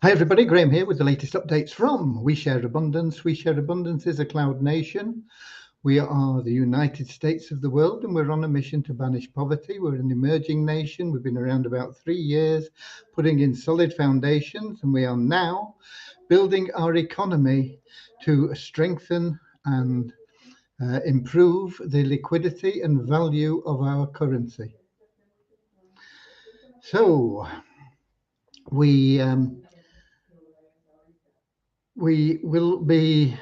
Hi everybody, Graham here with the latest updates from We Share Abundance. We Share Abundance is a cloud nation. We are the United States of the world and we're on a mission to banish poverty. We're an emerging nation. We've been around about 3 years, putting in solid foundations, and we are now building our economy to strengthen and improve the liquidity and value of our currency. So we will be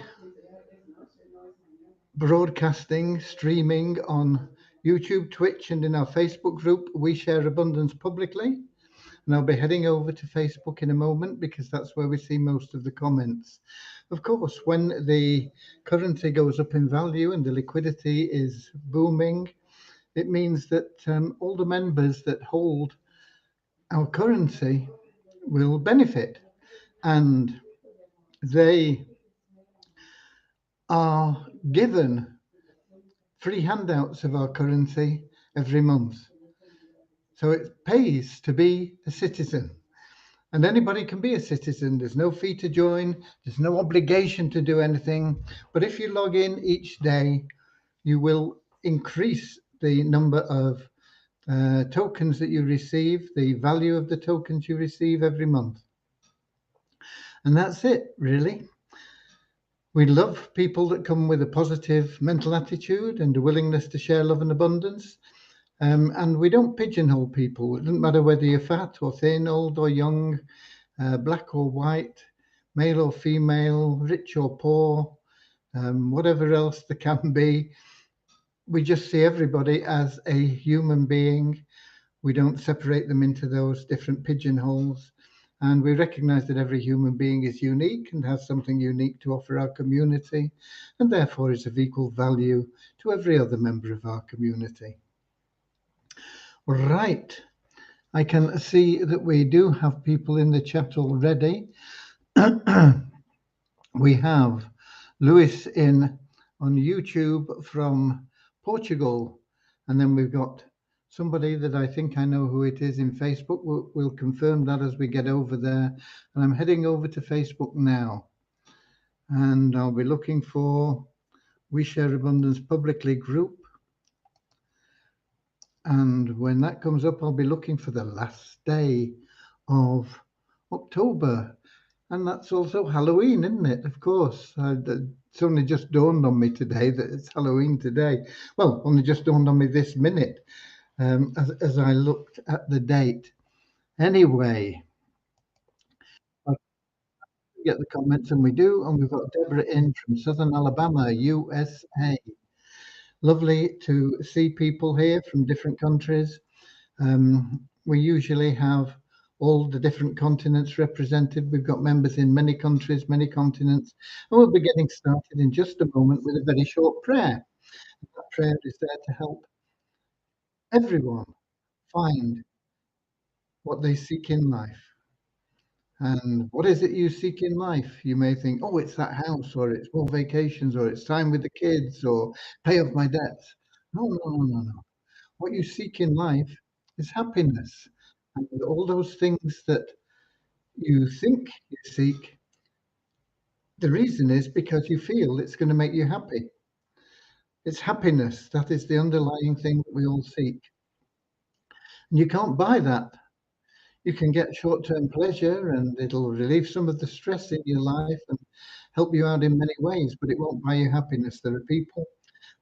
broadcasting, streaming on YouTube, Twitch, and in our Facebook group, We Share Abundance Publicly. And I'll be heading over to Facebook in a moment because that's where we see most of the comments. Of course, when the currency goes up in value and the liquidity is booming, it means that all the members that hold our currency will benefit. And they are given free handouts of our currency every month. So it pays to be a citizen. And anybody can be a citizen. There's no fee to join. There's no obligation to do anything. But if you log in each day, you will increase the number of tokens that you receive, the value of the tokens you receive every month. And that's it, really. We love people that come with a positive mental attitude and a willingness to share love and abundance. And we don't pigeonhole people. It doesn't matter whether you're fat or thin, old or young, black or white, male or female, rich or poor, whatever else there can be. We just see everybody as a human being. We don't separate them into those different pigeonholes. And we recognize that every human being is unique and has something unique to offer our community, and therefore is of equal value to every other member of our community. Right. I can see that we do have people in the chat already. We have Lewis on YouTube from Portugal, and then we've got somebody that I think I know who it is in Facebook. We'll confirm that as we get over there. And I'm heading over to Facebook now, and I'll be looking for We Share Abundance Publicly group. And when that comes up, I'll be looking for the last day of October. And that's also Halloween, isn't it? Of course. It's only just dawned on me today that it's Halloween today. Well, only just dawned on me this minute as I looked at the date. Anyway, I get the comments, and we do. And we've got Deborah in from Southern Alabama, USA. Lovely to see people here from different countries. We usually have all the different continents represented. We've got members in many countries, many continents, and we'll be getting started in just a moment with a very short prayer. That prayer is there to help everyone find what they seek in life. And what is it you seek in life? You may think, oh, it's that house, or it's more vacations, or it's time with the kids, or pay off my debts. No, no, no, no, no. What you seek in life is happiness. And all those things that you think you seek, the reason is because you feel it's going to make you happy. It's happiness. That is the underlying thing that we all seek. And you can't buy that. You can get short-term pleasure and it'll relieve some of the stress in your life and help you out in many ways, but it won't buy you happiness. There are people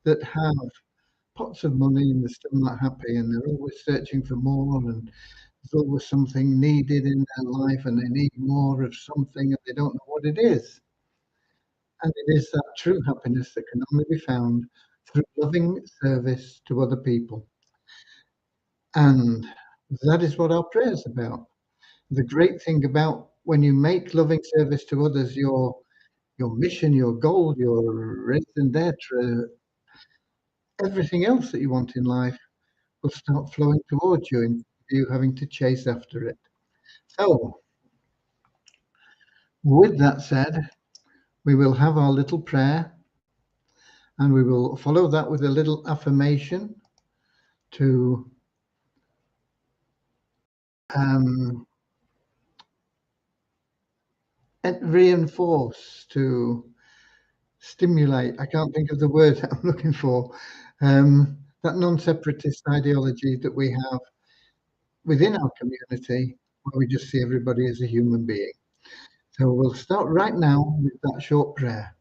that have pots of money and they're still not happy, and they're always searching for more, and there's always something needed in their life and they need more of something and they don't know what it is. And it is that true happiness that can only be found through loving service to other people. And that is what our prayer is about. The great thing about when you make loving service to others your mission, your goal, your raison d'etre, everything else that you want in life will start flowing towards you instead of you having to chase after it. So, with that said, we will have our little prayer and we will follow that with a little affirmation to reinforce, to stimulate. I can't think of the word that I'm looking for. That non-separatist ideology that we have within our community, where we just see everybody as a human being. So we'll start right now with that short prayer.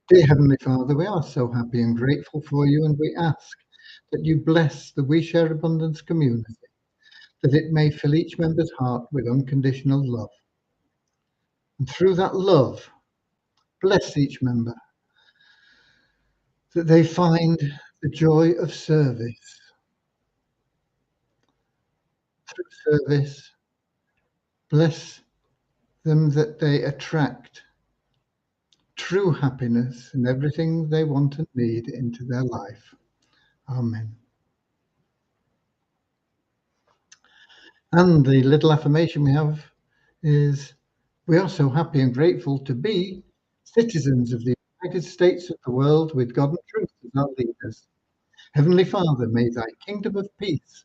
Dear Heavenly Father, we are so happy and grateful for you, and we ask that you bless the We Share Abundance community, that it may fill each member's heart with unconditional love. And through that love, bless each member, that they find the joy of service. Through service, bless them that they attract true happiness and everything they want and need into their life. Amen. And the little affirmation we have is, we are so happy and grateful to be citizens of the United States of the world, with God and truth as our leaders. Heavenly Father, may thy kingdom of peace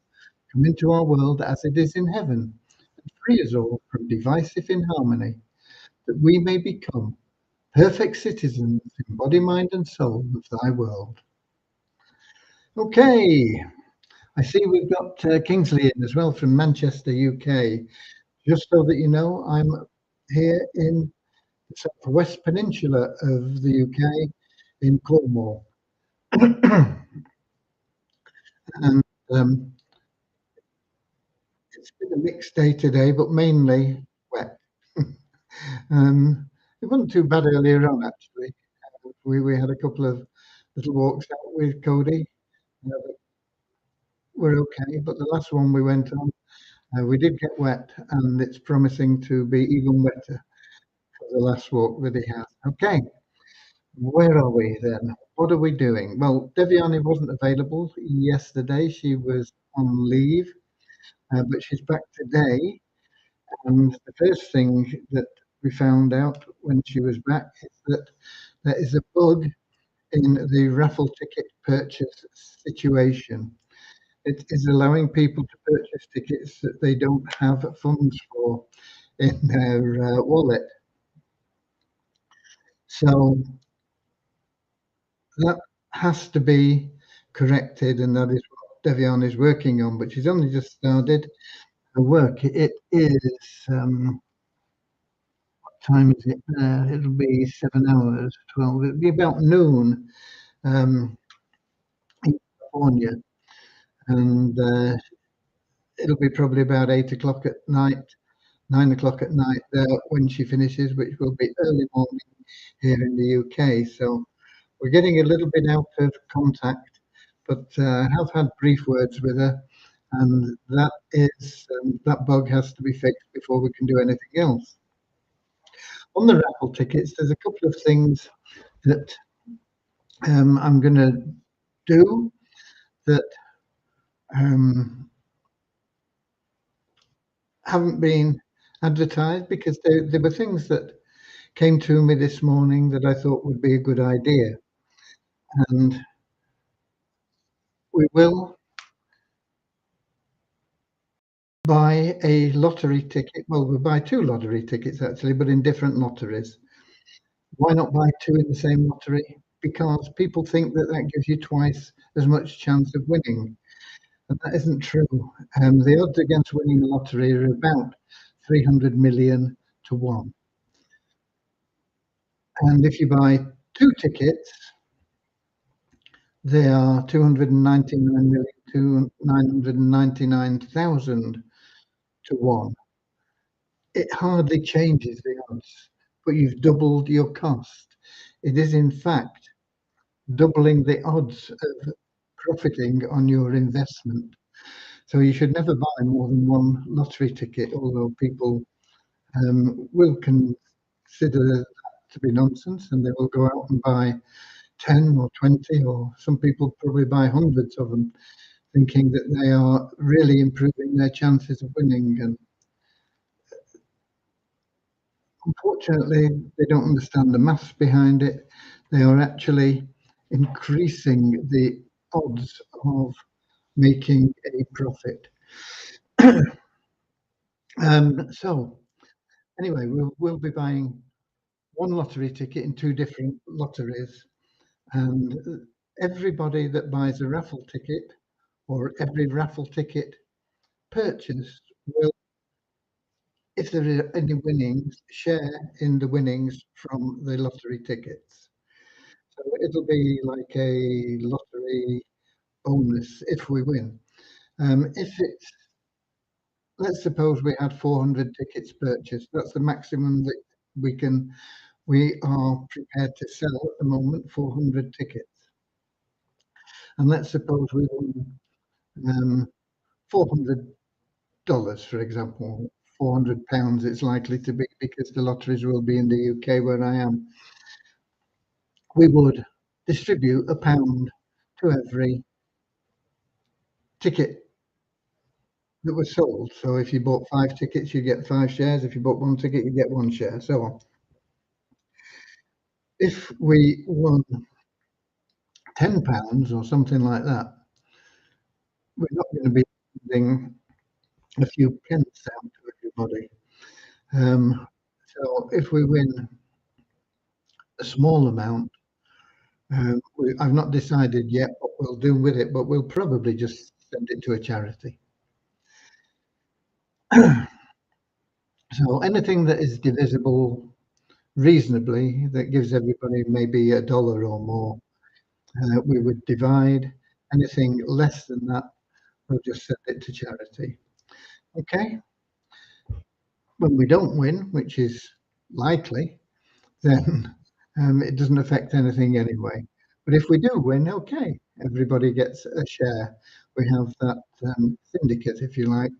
come into our world as it is in heaven, and free us all from divisive inharmony, that we may become perfect citizens in body, mind, and soul of thy world. Okay, I see we've got Kingsley in as well from Manchester, UK. Just so that you know, I'm here in the southwest peninsula of the UK in Cornwall. And it's been a mixed day today, but mainly wet. It wasn't too bad earlier on, actually. We had a couple of little walks out with Cody. We're okay, but the last one we went on, we did get wet, and it's promising to be even wetter for the last walk that he has. Okay, where are we then? What are we doing? Well, Deviani wasn't available yesterday. She was on leave, but she's back today. And the first thing that we found out when she was back is that there is a bug in the raffle ticket purchase situation. It is allowing people to purchase tickets that they don't have funds for in their wallet. So that has to be corrected, and that is what Devian is working on. But she's only just started her work. It is what time is it? It'll be 7 hours, 12. It'll be about noon in California, and it'll be probably about 8 o'clock at night, 9 o'clock at night when she finishes, which will be early morning here in the UK. So we're getting a little bit out of contact, but I have had brief words with her, and that bug has to be fixed before we can do anything else. On the raffle tickets, there's a couple of things that I'm going to do that haven't been advertised, because there were things that came to me this morning that I thought would be a good idea. And we will buy a lottery ticket. Well, we'll buy 2 lottery tickets actually, but in different lotteries. Why not buy 2 in the same lottery? Because people think that that gives you twice as much chance of winning, and that isn't true. The odds against winning the lottery are about 300 million to 1. And if you buy 2 tickets, they are 299 million to 999,000 to 1. It hardly changes the odds, but you've doubled your cost. It is, in fact, doubling the odds of profiting on your investment. So you should never buy more than 1 lottery ticket, although people will consider that to be nonsense, and they will go out and buy 10 or 20, or some people probably buy hundreds of them, thinking that they are really improving their chances of winning. And unfortunately, they don't understand the maths behind it. They are actually increasing the odds of making a profit. So Anyway, we'll be buying one lottery ticket in two different lotteries, and everybody that buys a raffle ticket or every raffle ticket purchased will, if there are any winnings, share in the winnings from the lottery tickets. So it'll be like a lottery bonus if we win. If it's, let's suppose we had 400 tickets purchased, that's the maximum that we are prepared to sell at the moment, 400 tickets. And let's suppose we won $400, for example, £400 it's likely to be because the lotteries will be in the UK where I am. We would distribute £1 to every ticket that was sold. So if you bought 5 tickets, you get 5 shares. If you bought 1 ticket, you get 1 share, so on. If we won £10 or something like that, we're not going to be giving a few pence out to everybody. So if we win a small amount, I've not decided yet what we'll do with it, but we'll probably just send it to a charity. So anything that is divisible reasonably, that gives everybody maybe $1 or more, we would divide. Anything less than that, we'll just send it to charity. Okay? When we don't win, which is likely, then it doesn't affect anything anyway. But if we do win, okay, everybody gets a share. We have that syndicate, if you like,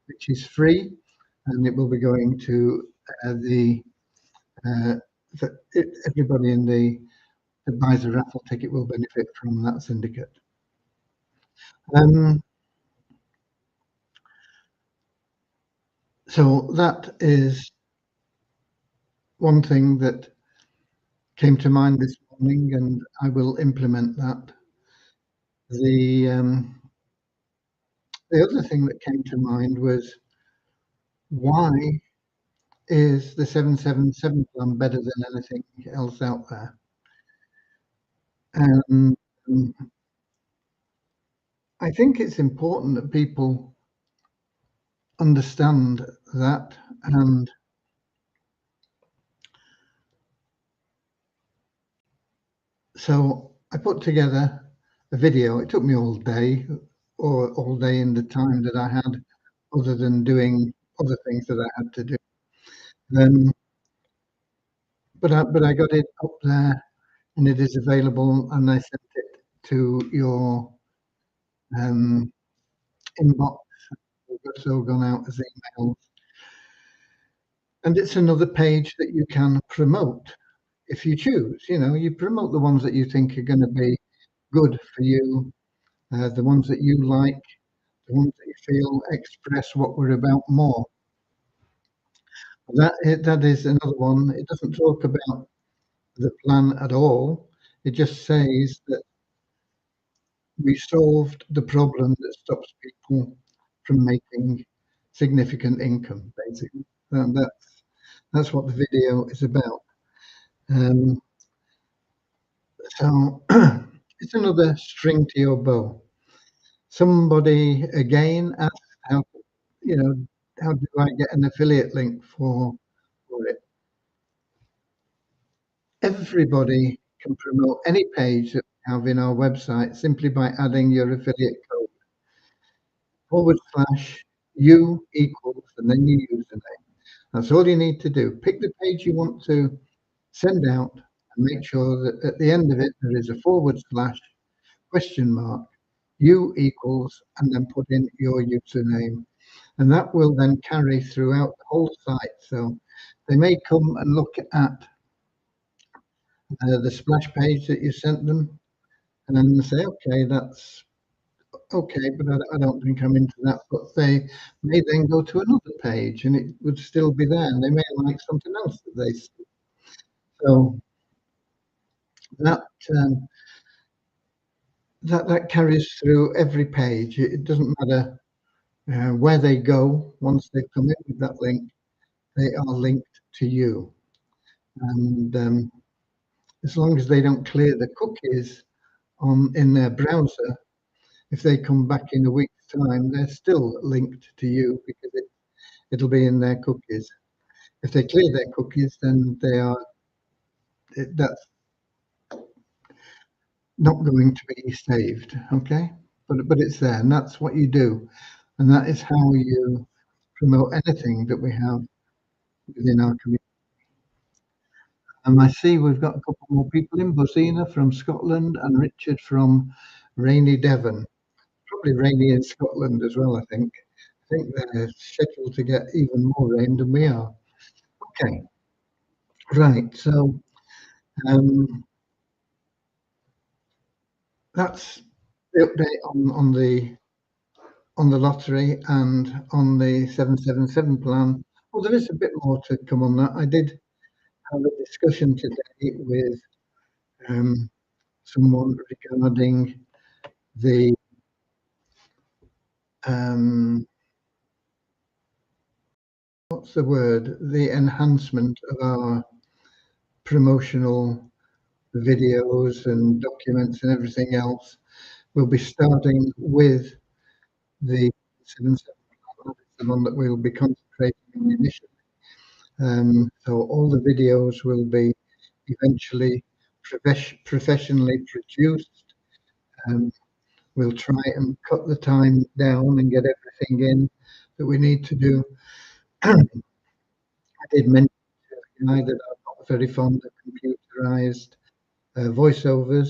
which is free, and it will be going to everybody in that buys a raffle ticket will benefit from that syndicate. So that is one thing that came to mind this morning, and I will implement that. The other thing that came to mind was, why is the 777 plan better than anything else out there? And I think it's important that people understand that. And so I put together a video. It took me all day, or all day in the time that I had, other than doing other things that I had to do. But I got it up there, and it is available, and I sent it to your inbox. It's all gone out as emails. And it's another page that you can promote if you choose. You know, you promote the ones that you think are going to be good for you, the ones that you like, the ones that you feel express what we're about more. That is another one. It doesn't talk about the plan at all. It just says that we solved the problem that stops people from making significant income, basically. And that's what the video is about. So it's another string to your bow. Somebody again asked, how how do I get an affiliate link for it? Everybody can promote any page that we have in our website simply by adding your affiliate code /u equals and then your username. That's all you need to do. Pick the page you want to send out and make sure that at the end of it there is a / u equals and then put in your username. And that will then carry throughout the whole site. So they may come and look at the splash page that you sent them and then say, okay, that's okay, but I don't think I'm into that. But they may then go to another page and it would still be there, and they may like something else that they see. So that that carries through every page. It doesn't matter where they go once they've come in with that link. they are linked to you. And as long as they don't clear the cookies in their browser, if they come back in a week's time, they're still linked to you because it'll be in their cookies. If they clear their cookies, then that's not going to be saved. Okay, but it's there, and that's what you do, and that is how you promote anything that we have within our community. And I see we've got a couple more people in. Bosina from Scotland and Richard from rainy Devon. Probably rainy in Scotland as well, I think. I think they're scheduled to get even more rain than we are. Okay, right. So um, that's the update on the lottery and on the 777 plan. Well, there is a bit more to come on that. I did have a discussion today with someone regarding the what's the word? The enhancement of our promotional videos and documents and everything else. We'll be starting with the 777 plan, the one that we'll be concentrating on initially. So all the videos will be eventually professionally produced. We'll try and cut the time down and get everything in that we need to do. I did mention to the guy that I'm not very fond of computerized voiceovers,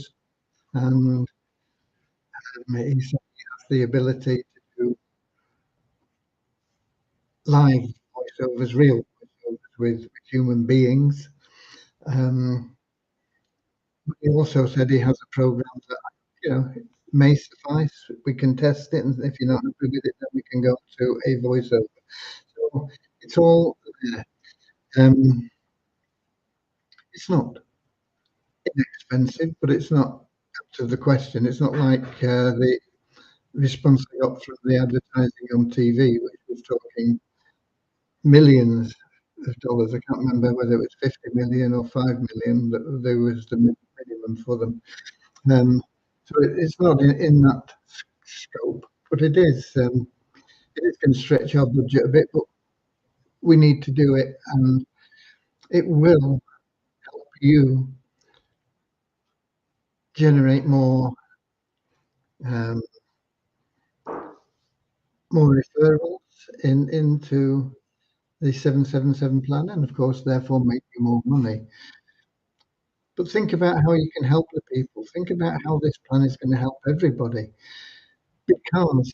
and he said he has the ability to do live voiceovers, real voiceovers with human beings. He also said he has a program that may suffice. We can test it, and if you're not happy with it, then we can go to a voiceover. So it's all there. It's not inexpensive, but it's not up to the question. It's not like the response I got from the advertising on TV, which was talking millions of dollars. I can't remember whether it was 50 million or 5 million that there was the minimum for them. So it's not in that scope, but it is going to stretch our budget a bit, but we need to do it, and it will help you generate um, more referrals into the 777 plan, and of course, therefore, make you more money. But think about how you can help the people. Think about how this plan is going to help everybody, because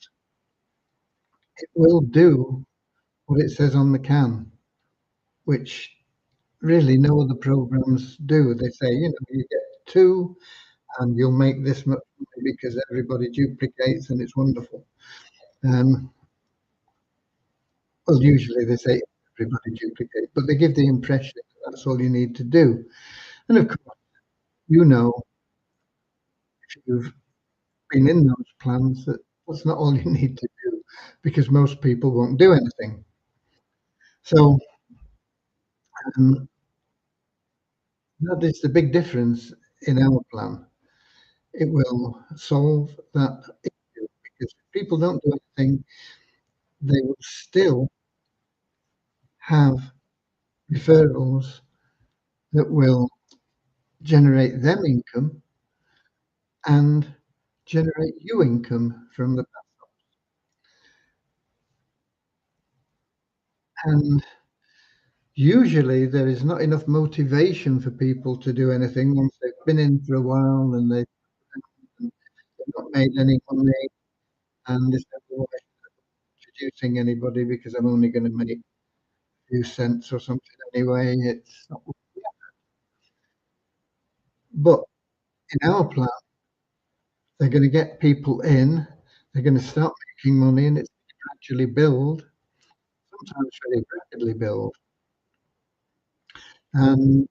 it will do what it says on the can, which really no other programs do. They say, you get two and you'll make this much money because everybody duplicates and it's wonderful. Well, usually they say everybody duplicates, but they give the impression that that's all you need to do. And of course, if you've been in those plans, that's not all you need to do, because most people won't do anything. So that is the big difference in our plan. It will solve that issue, because if people don't do anything, they will still have referrals that will generate them income and generate you income from the platform. And usually there is not enough motivation for people to do anything once they've been in for a while and they've not made any money, and they say, well, I'm not introducing anybody because I'm only going to make a few cents or something anyway. It's not. But in our plan, they're going to get people in, they're going to start making money, and it's going to gradually build, sometimes very rapidly build. And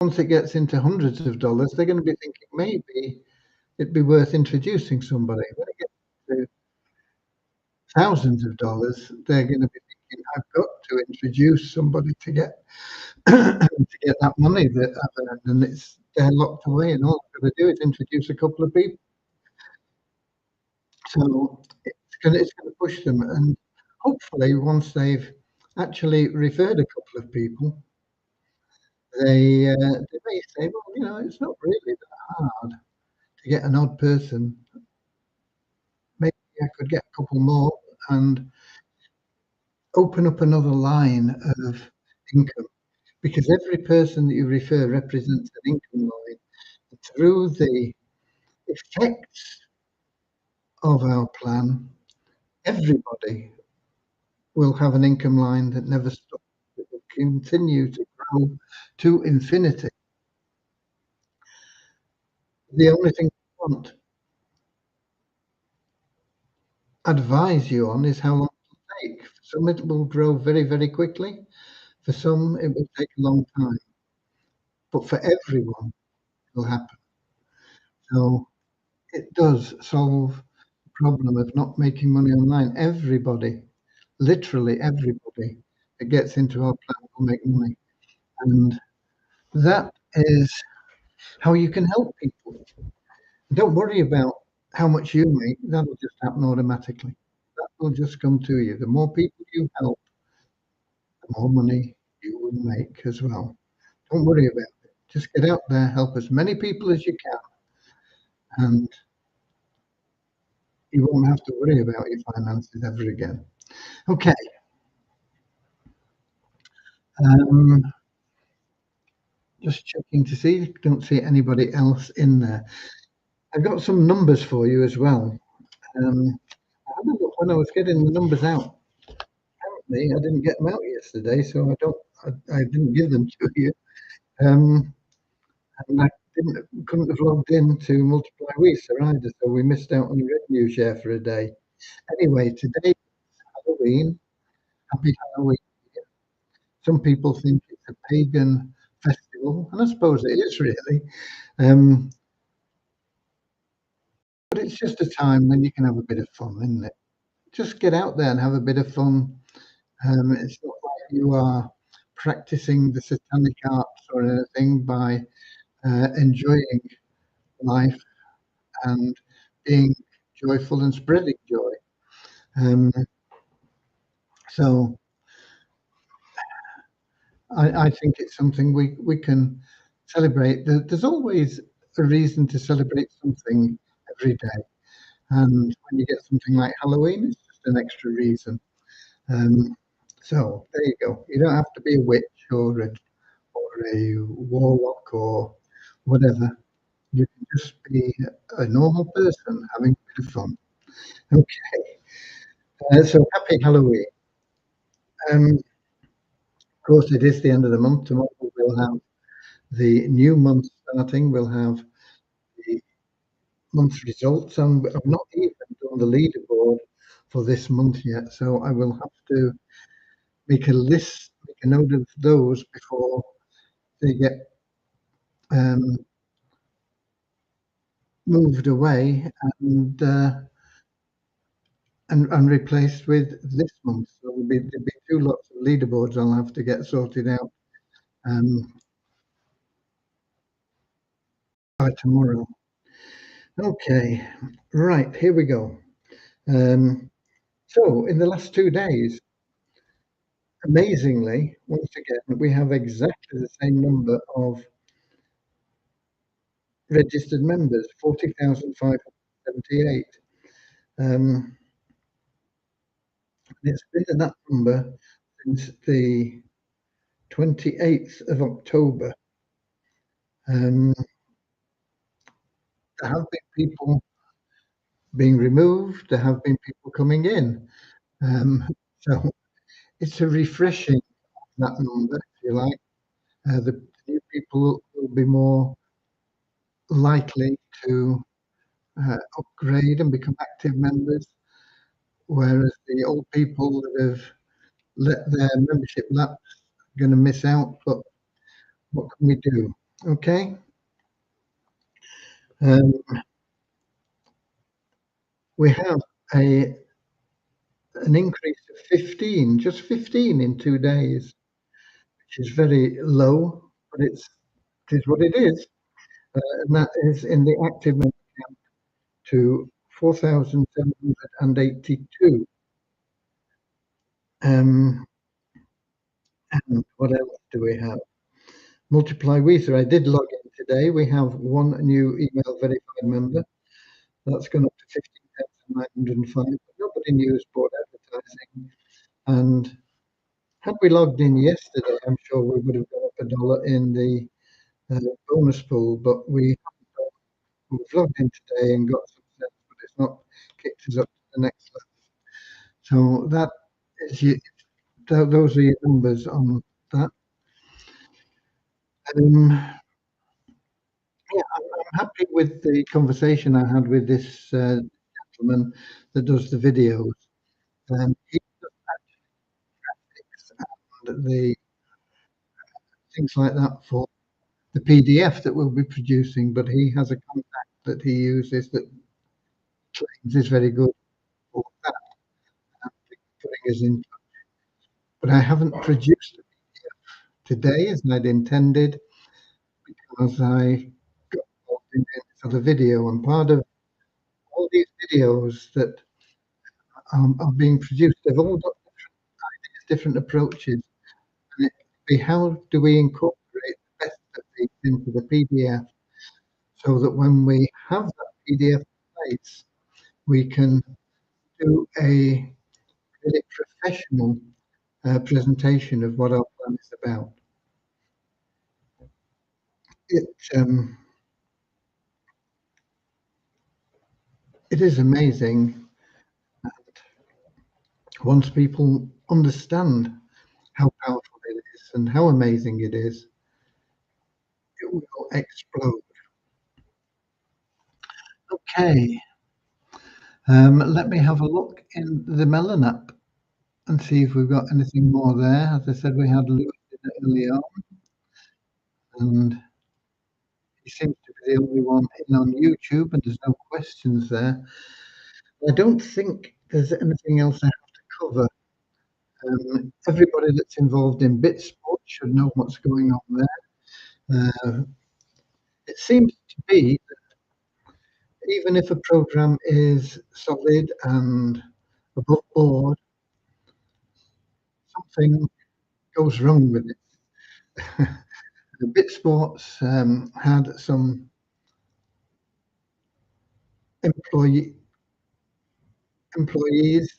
once it gets into hundreds of dollars, they're going to be thinking maybe it'd be worth introducing somebody. When it gets to thousands of dollars, they're going to be I've got to introduce somebody to get to get that money that I've earned, and it's they're locked away, and all I've got to do is introduce a couple of people. So it's gonna push them, and hopefully once they've actually referred a couple of people, they may say, "Well, it's not really that hard to get an odd person. Maybe I could get a couple more and open up another line of income." Because every person that you refer represents an income line. Through the effects of our plan, everybody will have an income line that never stops. It will continue to grow to infinity. The only thing I want to advise you on is how long it will take. For some, it will grow very, very quickly. For some, it will take a long time. But for everyone, it will happen. So it does solve the problem of not making money online. Everybody, literally everybody that gets into our plan will make money. And that is how you can help people. Don't worry about how much you make, that'll just happen automatically. That will just come to you. The more people you help, the more money you will make as well. Don't worry about it. Just get out there, help as many people as you can, and you won't have to worry about your finances ever again. Okay. Um, just checking to see. Don't see anybody else in there. I've got some numbers for you as well. I had a look when I was getting the numbers out. Apparently, I didn't get them out yesterday, so I didn't give them to you. Um, and I couldn't have logged in to Multiply Visa either, so we missed out on revenue share for a day. Anyway, today is Halloween. Happy Halloween. Some people think it's a pagan festival, and I suppose it is really. Um, but it's just a time when you can have a bit of fun, isn't it? Just get out there and have a bit of fun. It's not like you are practicing the satanic arts or anything by enjoying life and being joyful and spreading joy. Um, so I think it's something we can celebrate. There's always a reason to celebrate something every day. And when you get something like Halloween, it's just an extra reason. Um, so there you go. You don't have to be a witch or a warlock or whatever. You can just be a normal person having a bit of fun. Okay. So happy Halloween. Of course, it is the end of the month. Tomorrow we'll have the new month starting. We'll have the month results, and I've not even done the leaderboard for this month yet. So I will have to make a list, make a note of those before they get um, moved away and replaced with this month. So there'll be two lots of leaderboards I'll have to get sorted out um, by tomorrow. Okay, right, here we go. So in the last 2 days, amazingly, once again, we have exactly the same number of registered members, 40,578. It's been at that number since the 28th of October. There have been people being removed, there have been people coming in. So it's a refreshing that number, if you like. The new people will be more likely to upgrade and become active members, whereas the old people that have let their membership lapse are going to miss out. But what can we do? Okay. Um, we have a an increase of 15, just 15 in 2 days, which is very low, but it is what it is. And that is in the active member count to 4,782. And what else do we have? Multiply Weether. I did log in today. We have one new email verified member. That's gone up to 15,905. But nobody knew sport advertising. And had we logged in yesterday, I'm sure we would have got up $1 in the bonus pool. But we've logged in today and got some sense, but it's not kicked us up to the next level. So that is those are your numbers on that. Yeah, I'm happy with the conversation I had with this gentleman that does the videos. He does graphics and the things like that for the PDF that we'll be producing, but he has a contact that he uses that claims is very good for that, putting us in. But I haven't produced the PDF today as I'd intended because I got involved in this other video, and part of all these videos that are being produced, they've all got different approaches. And it be how do we incorporate the best of these into the PDF so that when we have that PDF in place, we can do a really professional presentation of what our plan is about. It is amazing once people understand how powerful it is and how amazing it is, it will explode. Okay, let me have a look in the Melon app and see if we've got anything more there. As I said, we had Lewis in it early on, and he seems to be the only one in on YouTube, and there's no questions there. I don't think there's anything else I have to cover. Everybody that's involved in BitSport should know what's going on there. It seems to be that even if a program is solid and above board, something goes wrong with it. The BitSports had some employees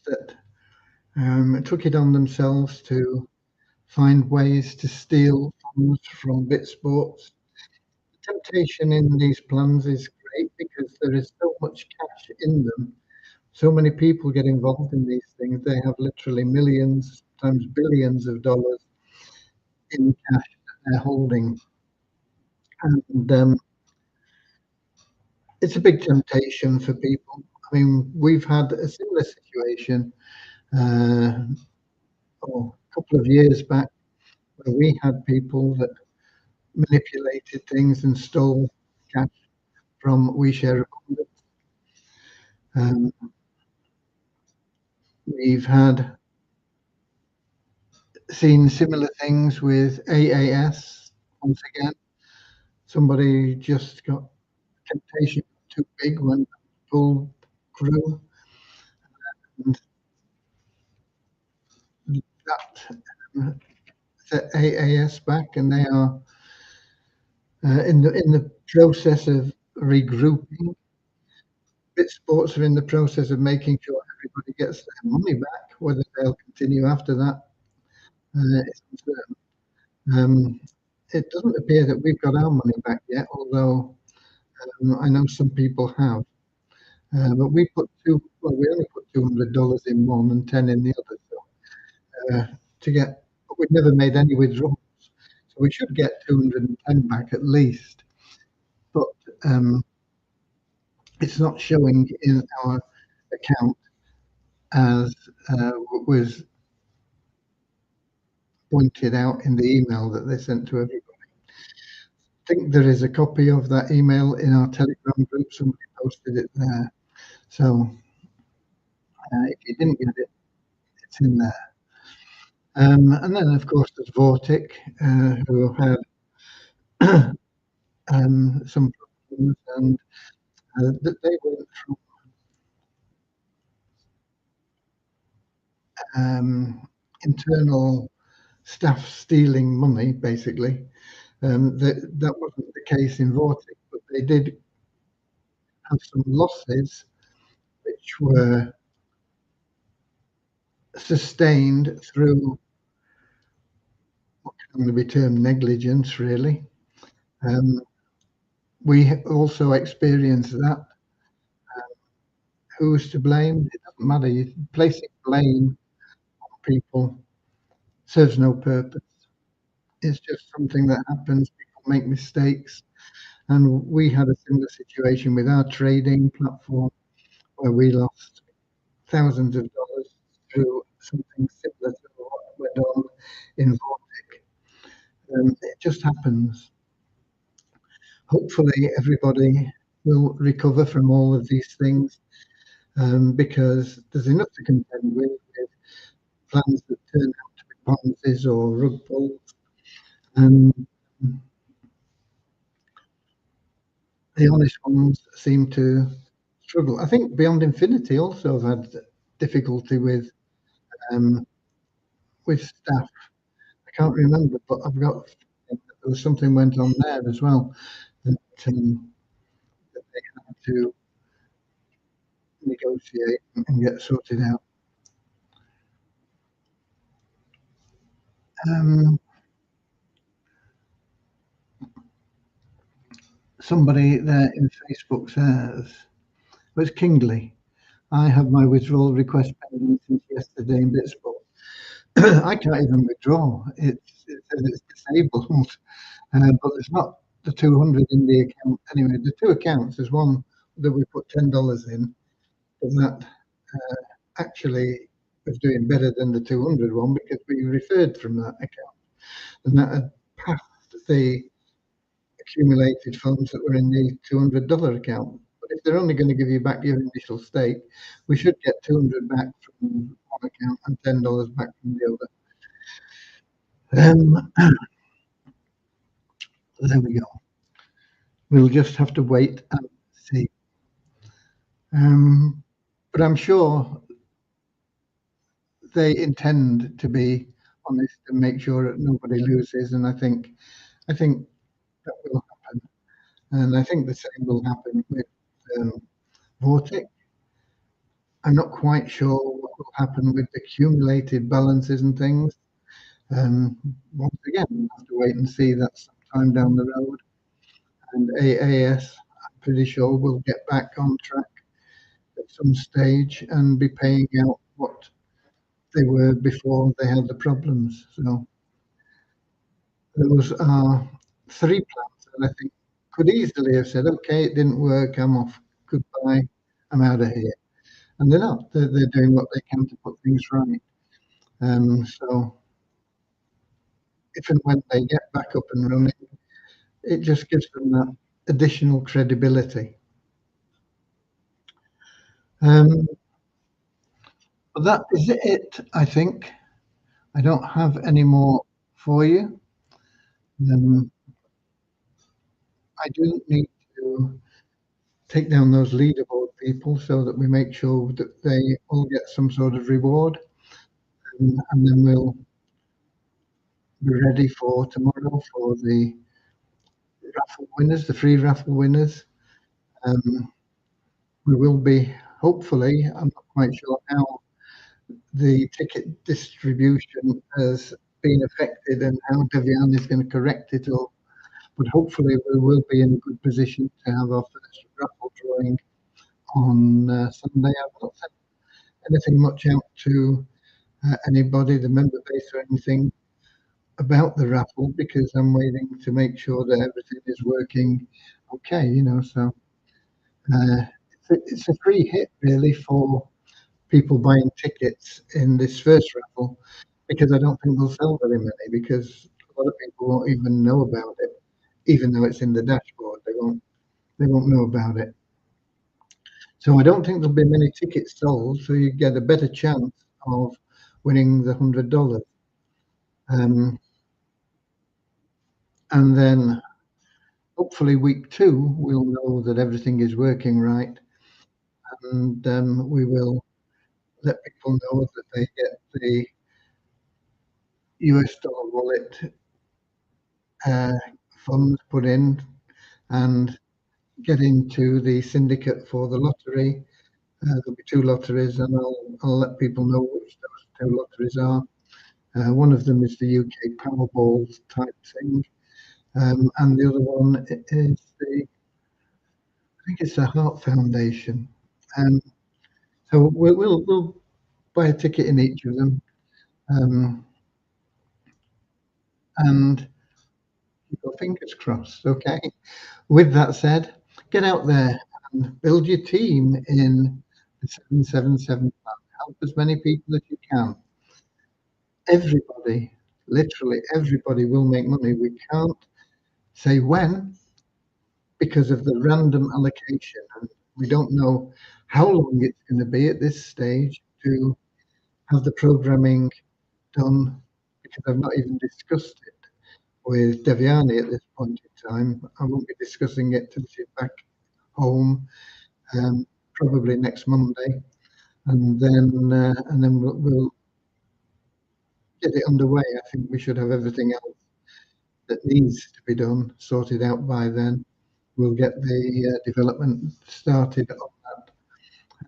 that took it on themselves to find ways to steal funds from BitSports. The temptation in these plans is great because there is so much cash in them. So many people get involved in these things. They have literally millions, sometimes billions of dollars in cash that they're holding. And it's a big temptation for people. I mean, we've had a similar situation a couple of years back where we had people that manipulated things and stole cash from WeShare Abundance. We've seen similar things with AAS. Once again, somebody just got temptation too big when full grew, and that set AAS back, and they are in the process of regrouping. BitSports are in the process of making sure everybody gets their money back. Whether they'll continue after that is uncertain. It doesn't appear that we've got our money back yet, although I know some people have. But we only put $200 in one and 10 in the other. So but we've never made any withdrawals. So we should get 210 back at least. But it's not showing in our account as was pointed out in the email that they sent to everybody. I think there is a copy of that email in our Telegram group. Somebody posted it there. So if you didn't get it, it's in there. And then, of course, there's Vortic, who had some problems, and that they went from internal staff stealing money, basically. That wasn't the case in Vortic, but they did have some losses which were sustained through what can be termed negligence, really. Um, we also experienced that. Who's to blame? It doesn't matter. You placing blame on people serves no purpose. It's just something that happens. People make mistakes. And we had a similar situation with our trading platform where we lost thousands of dollars through something similar to what went on in Vortic. It just happens. Hopefully, everybody will recover from all of these things, because there's enough to contend with plans that turn out to be Ponzi's or rug pulls. And the honest ones seem to struggle. I think Beyond Infinity also have had difficulty um, with staff. I can't remember, but I've got there was something went on there as well that, that they had to negotiate and get sorted out. Um, Somebody there in Facebook says, well, it's Kingley. I have my withdrawal request pending since yesterday in Bitsport. I can't even withdraw. It says it's disabled, but there's not the 200 in the account. Anyway, the two accounts, there's one that we put $10 in, but that actually was doing better than the 200 one because we referred from that account. And that had passed the accumulated funds that were in the $200 account. But if they're only going to give you back your initial stake, we should get 200 back from one account and $10 back from the other. There we go. We'll just have to wait and see. But I'm sure they intend to be honest and make sure that nobody loses. And I think that will happen. And I think the same will happen with Vortic. I'm not quite sure what will happen with the accumulated balances and things. Once again, we'll have to wait and see that sometime down the road. And AAS, I'm pretty sure, will get back on track at some stage and be paying out what they were before they had the problems. So those are three plans that I think could easily have said, okay, it didn't work, I'm off, goodbye, I'm out of here. And they're not. They're doing what they can to put things right. So if and when they get back up and running, it just gives them that additional credibility. But that is it, I think. I don't have any more for you. I do need to take down those leaderboard people so that we make sure that they all get some sort of reward. And then we'll be ready for tomorrow for the raffle winners, the free raffle winners. We will be, hopefully, I'm not quite sure how the ticket distribution has been affected and how Devian is going to correct it all. But hopefully, we will be in a good position to have our first raffle drawing on Sunday. I've not sent anything much out to anybody, the member base or anything about the raffle because I'm waiting to make sure that everything is working okay, so it's a free hit really for people buying tickets in this first raffle because I don't think they'll sell very many because a lot of people won't even know about it, even though it's in the dashboard. They won't know about it. So I don't think there'll be many tickets sold. So you get a better chance of winning the $100. Um, and then hopefully week two, we'll know that everything is working right, and we will let people know that they get the US dollar wallet uh, funds put in and get into the syndicate for the lottery. There'll be two lotteries, and I'll let people know which those two lotteries are. One of them is the UK Powerball type thing, and the other one is I think it's the Heart Foundation. Um, so we'll buy a ticket in each of them, um, and keep our fingers crossed. Okay. With that said, get out there and build your team in the 777 plan. Help as many people as you can. Everybody, literally everybody will make money. We can't say when because of the random allocation. And we don't know how long it's going to be at this stage to have the programming done because I've not even discussed it with Devyani at this point in time. I won't be discussing it till she's back home, probably next Monday, and then we'll get it underway. I think we should have everything else that needs to be done sorted out by then. We'll get the development started on that,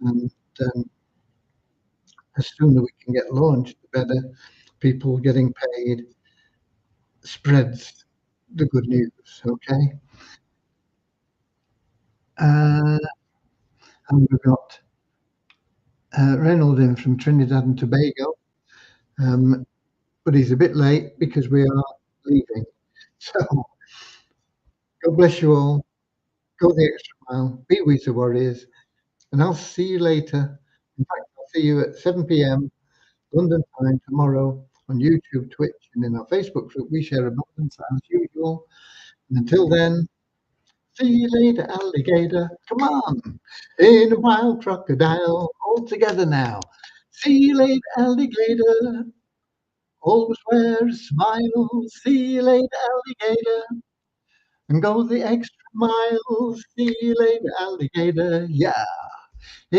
and um, as sooner we can get launched, the better. People getting paid spreads the good news. Okay, uh, and we've got Reynold in from Trinidad and Tobago, um, but he's a bit late because we are leaving. So God bless you all. Go the extra mile. Be with the Warriors, and I'll see you later. In fact, I'll see you at 7 p.m. London time tomorrow on YouTube, Twitch, and in our Facebook group. We share abundance as usual. And until then, see you later, alligator. Come on, in a wild crocodile, all together now. See you later, alligator. Always wear a smile. See you later, alligator. And go the extra mile. See you later, alligator. Yeah.